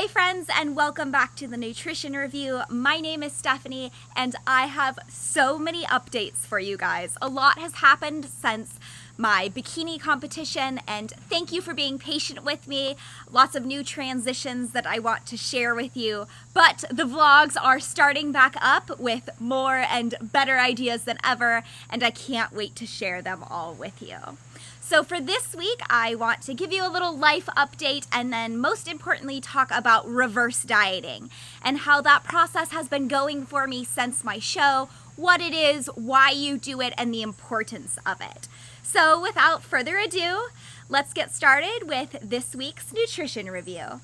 Hi friends, and welcome back to the Nutrition Review. My name is Stephanie and I have so many updates for you guys. A lot has happened since my bikini competition, and thank you for being patient with me. Lots of new transitions that I want to share with you, but the vlogs are starting back up with more and better ideas than ever, and I can't wait to share them all with you. So for this week, I want to give you a little life update and then most importantly talk about reverse dieting and how that process has been going for me since my show, what it is, why you do it, and the importance of it. So without further ado, let's get started with this week's nutrition review.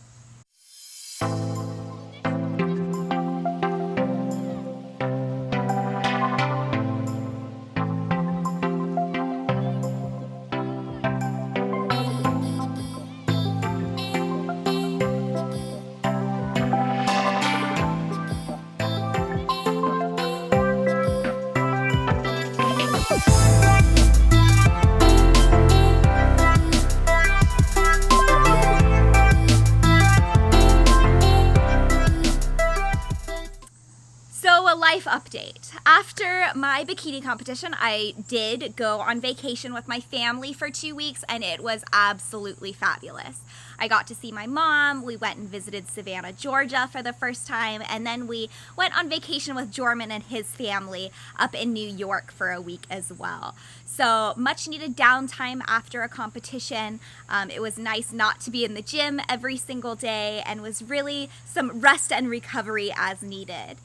Life update. After my bikini competition, I did go on vacation with my family for 2 weeks and it was absolutely fabulous. I got to see my mom, we went and visited Savannah, Georgia for the first time, and then we went on vacation with Jorman and his family up in New York for a week as well. So much needed downtime after a competition. It was nice not to be in the gym every single day and was really some rest and recovery as needed.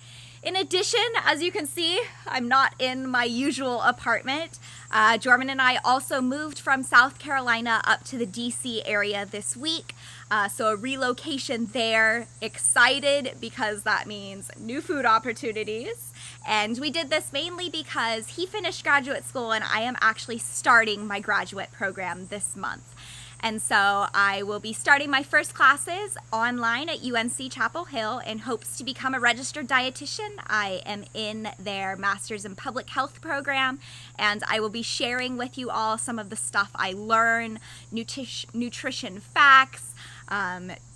In addition, as you can see, I'm not in my usual apartment. Jorman and I also moved from South Carolina up to the DC area this week. So a relocation there. Excited because that means new food opportunities. And we did this mainly because he finished graduate school and I am actually starting my graduate program this month. And so I will be starting my first classes online at UNC Chapel Hill in hopes to become a registered dietitian. I am in their Masters in Public Health program, and I will be sharing with you all some of the stuff I learn, nutrition facts,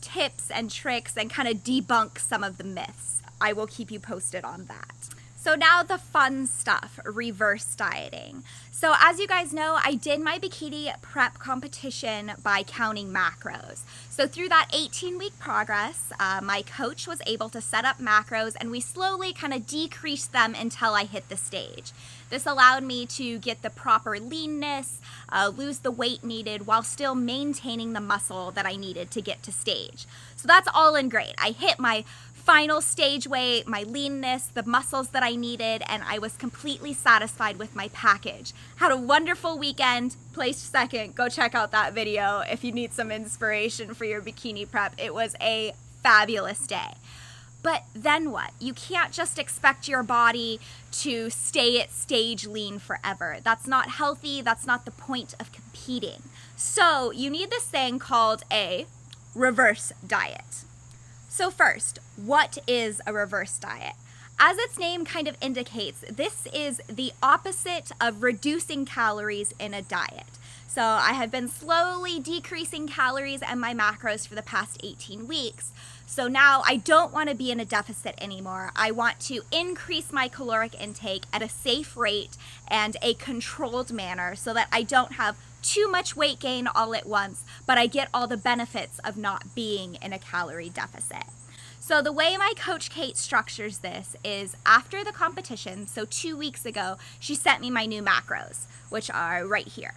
tips and tricks, and kind of debunk some of the myths. I will keep you posted on that. So now the fun stuff, reverse dieting. So as you guys know, I did my bikini prep competition by counting macros. So through that 18-week progress, my coach was able to set up macros and we slowly kind of decreased them until I hit the stage. This allowed me to get the proper leanness, lose the weight needed while still maintaining the muscle that I needed to get to stage. So that's all in great. I hit my final stage weight, my leanness, the muscles that I needed, and I was completely satisfied with my package. Had a wonderful weekend, placed second. Go check out that video if you need some inspiration for your bikini prep. It was a fabulous day. But then what? You can't just expect your body to stay at stage lean forever. That's not healthy. That's not the point of competing. So you need this thing called a reverse diet. So first, what is a reverse diet? As its name kind of indicates, this is the opposite of reducing calories in a diet. So I have been slowly decreasing calories and my macros for the past 18 weeks. So now I don't want to be in a deficit anymore. I want to increase my caloric intake at a safe rate and a controlled manner so that I don't have too much weight gain all at once, but I get all the benefits of not being in a calorie deficit. So the way my coach Kate structures this is after the competition, so 2 weeks ago, she sent me my new macros, which are right here.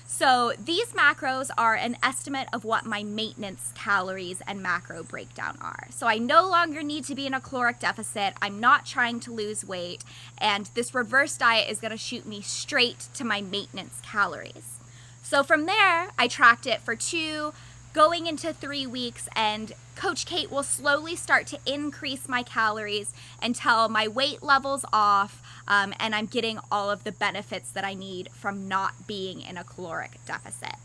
So these macros are an estimate of what my maintenance calories and macro breakdown are. So I no longer need to be in a caloric deficit. I'm not trying to lose weight, and this reverse diet is going to shoot me straight to my maintenance calories. So from there, I tracked it for 2, going into 3 weeks, and Coach Kate will slowly start to increase my calories until my weight level's off and I'm getting all of the benefits that I need from not being in a caloric deficit.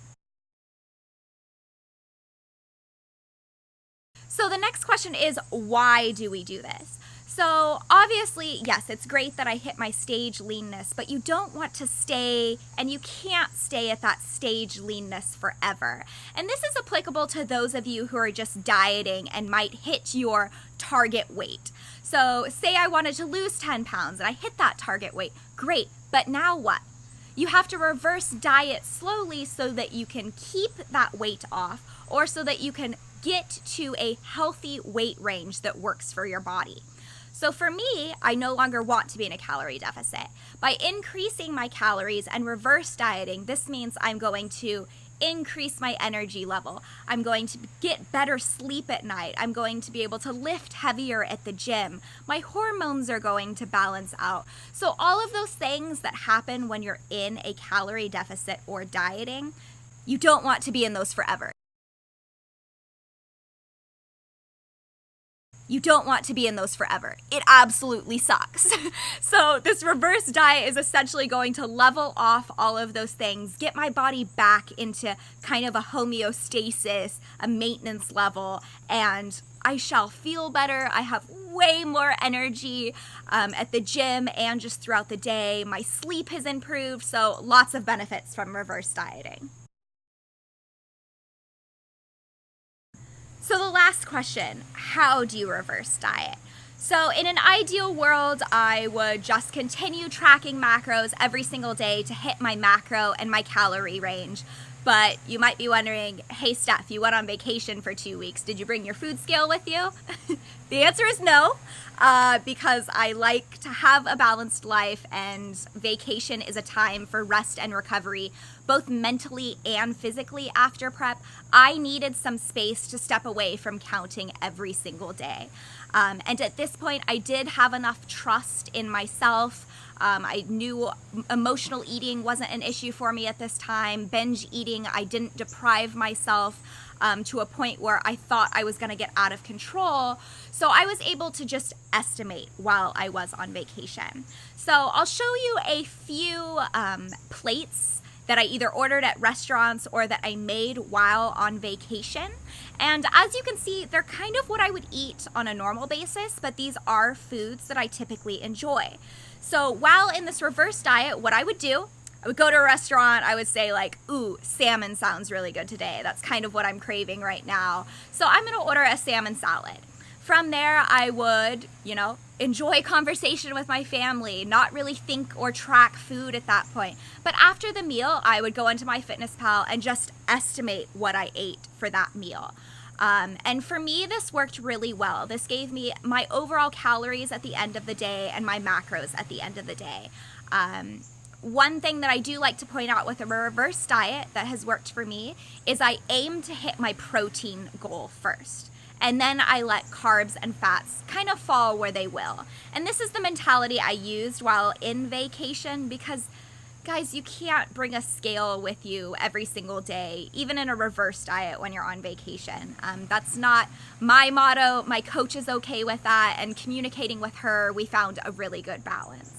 So the next question is, why do we do this? So obviously, yes, it's great that I hit my stage leanness, but you don't want to stay, and you can't stay at that stage leanness forever. And this is applicable to those of you who are just dieting and might hit your target weight. So say I wanted to lose 10 pounds and I hit that target weight. Great, but now what? You have to reverse diet slowly so that you can keep that weight off, or so that you can get to a healthy weight range that works for your body. So for me, I no longer want to be in a calorie deficit. By increasing my calories and reverse dieting, this means I'm going to increase my energy level. I'm going to get better sleep at night. I'm going to be able to lift heavier at the gym. My hormones are going to balance out. So all of those things that happen when you're in a calorie deficit or dieting, you don't want to be in those forever. You don't want to be in those forever. It absolutely sucks. So this reverse diet is essentially going to level off all of those things, get my body back into kind of a homeostasis, a maintenance level, and I shall feel better. I have way more energy at the gym and just throughout the day. My sleep has improved, so lots of benefits from reverse dieting. So the last question, how do you reverse diet? So in an ideal world, I would just continue tracking macros every single day to hit my macro and my calorie range. But you might be wondering, hey Steph, you went on vacation for 2 weeks. Did you bring your food scale with you? The answer is no, because I like to have a balanced life, and vacation is a time for rest and recovery, both mentally and physically after prep. I needed some space to step away from counting every single day. And at this point, I did have enough trust in myself. I knew emotional eating wasn't an issue for me at this time. Binge eating, I didn't deprive myself to a point where I thought I was going to get out of control. So I was able to just estimate while I was on vacation. So I'll show you a few plates that I either ordered at restaurants or that I made while on vacation. And as you can see, they're kind of what I would eat on a normal basis, but these are foods that I typically enjoy. So while in this reverse diet, what I would do, I would go to a restaurant, I would say like, ooh, salmon sounds really good today. That's kind of what I'm craving right now. So I'm gonna order a salmon salad. From there, I would, enjoy conversation with my family, not really think or track food at that point. But after the meal, I would go into MyFitnessPal and just estimate what I ate for that meal. And for me, this worked really well. This gave me my overall calories at the end of the day and my macros at the end of the day. One thing that I do like to point out with a reverse diet that has worked for me is I aim to hit my protein goal first. And then I let carbs and fats kind of fall where they will. And this is the mentality I used while in vacation, because guys, you can't bring a scale with you every single day, even in a reverse diet when you're on vacation. That's not my motto. My coach is okay with that, and communicating with her, we found a really good balance.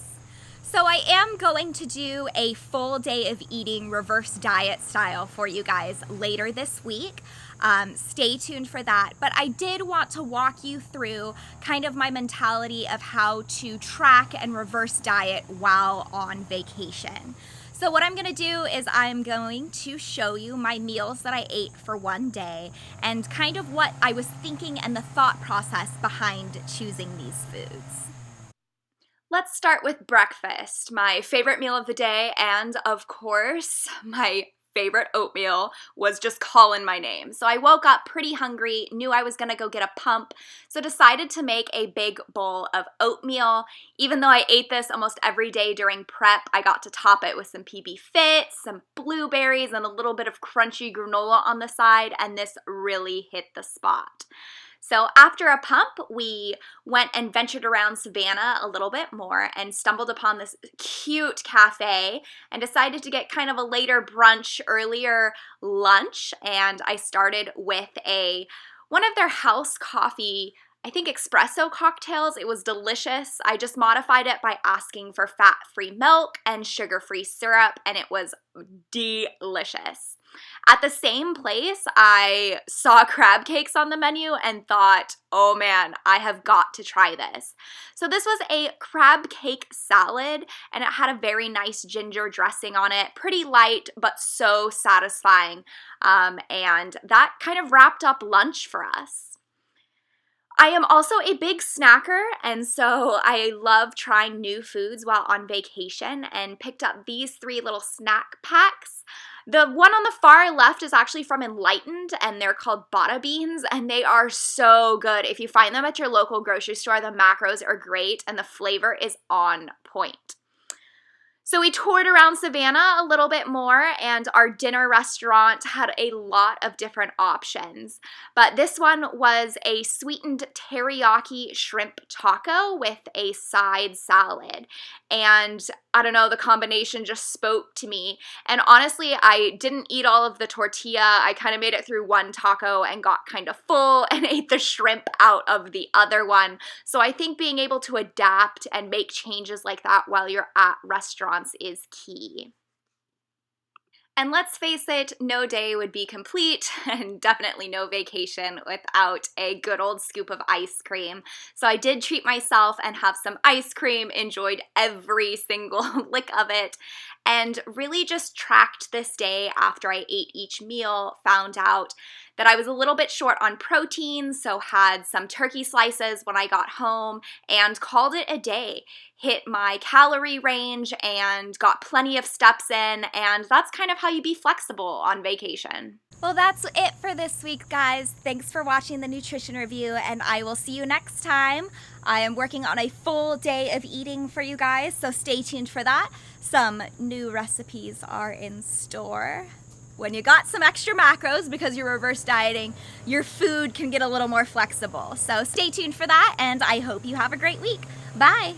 So I am going to do a full day of eating reverse diet style for you guys later this week. Stay tuned for that. But I did want to walk you through kind of my mentality of how to track and reverse diet while on vacation. So what I'm going to do is I'm going to show you my meals that I ate for one day and kind of what I was thinking and the thought process behind choosing these foods. Let's start with breakfast, my favorite meal of the day, and of course, my favorite oatmeal was just calling my name. So I woke up pretty hungry, knew I was gonna go get a pump, so decided to make a big bowl of oatmeal. Even though I ate this almost every day during prep, I got to top it with some PB Fit, some blueberries, and a little bit of crunchy granola on the side, and this really hit the spot. So after a pump, we went and ventured around Savannah a little bit more and stumbled upon this cute cafe and decided to get kind of a later brunch, earlier lunch. And I started with one of their house coffee, I think espresso cocktails. It was delicious. I just modified it by asking for fat-free milk and sugar-free syrup, and it was delicious. At the same place, I saw crab cakes on the menu and thought, oh man, I have got to try this. So this was a crab cake salad, and it had a very nice ginger dressing on it, pretty light, but so satisfying. And that kind of wrapped up lunch for us. I am also a big snacker, and so I love trying new foods while on vacation, and picked up these 3 little snack packs. The one on the far left is actually from Enlightened, and they're called Bada Beans, and they are so good. If you find them at your local grocery store, the macros are great, and the flavor is on point. So we toured around Savannah a little bit more, and our dinner restaurant had a lot of different options. But this one was a sweetened teriyaki shrimp taco with a side salad. And I don't know, the combination just spoke to me. And honestly, I didn't eat all of the tortilla. I kind of made it through one taco and got kind of full and ate the shrimp out of the other one. So I think being able to adapt and make changes like that while you're at restaurants is key. And let's face it, no day would be complete, and definitely no vacation, without a good old scoop of ice cream. So I did treat myself and have some ice cream, enjoyed every single lick of it, and really just tracked this day after I ate each meal, found out that I was a little bit short on protein, so had some turkey slices when I got home and called it a day. Hit my calorie range and got plenty of steps in, and that's kind of how you be flexible on vacation. Well, that's it for this week, guys. Thanks for watching the nutrition review, and I will see you next time. I am working on a full day of eating for you guys, so stay tuned for that. Some new recipes are in store. When you got some extra macros because you're reverse dieting, your food can get a little more flexible. So stay tuned for that, and I hope you have a great week. Bye!